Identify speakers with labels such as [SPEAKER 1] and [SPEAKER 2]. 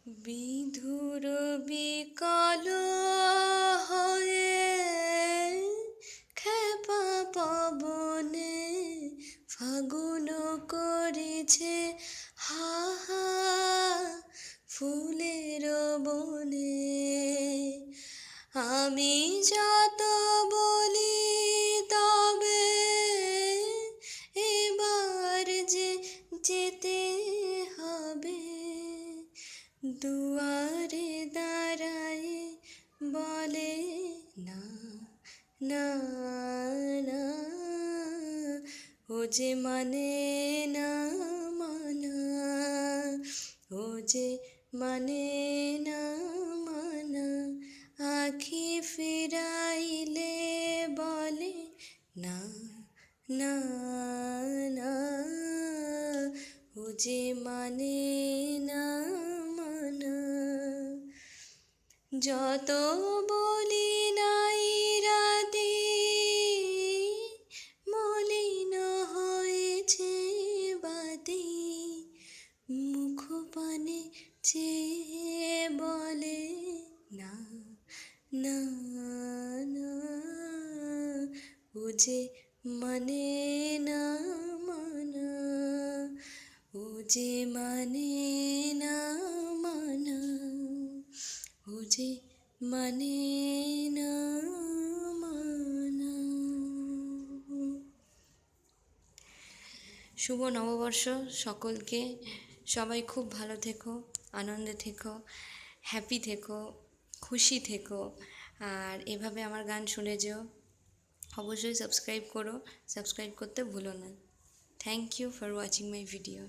[SPEAKER 1] বিধুর বিকল হয়ে খেপা পবনে ফাগুন করেছে হাহা ফুলের বনে। আমি যত বলি তবে এবার যে যেতে হবে, দুয়ারে দাঁড়ায় বলে না না না, ও যে মানে না মানা, ও যে মানে না মানা। আখি ফিরাইলে বলে না না না, ও যে মানে না মানা। যত বলি নাই রাতে মলিন হয়েছে বাতি, মুখ পানে চেয়ে বলে না না না, ও যে মানে না মানা, ও যে মানে না মানা, ও যে মানে না মানা। শুভ নববর্ষ সকলকে। সবাই খুব ভালো থেকো, আনন্দে থেকো, হ্যাপি থেকো, খুশি থেকো। আর এভাবে আমার গান শুনে যেও। অবশ্যই সাবস্ক্রাইব করো, সাবস্ক্রাইব করতে ভুলো না। Thank you for watching my video.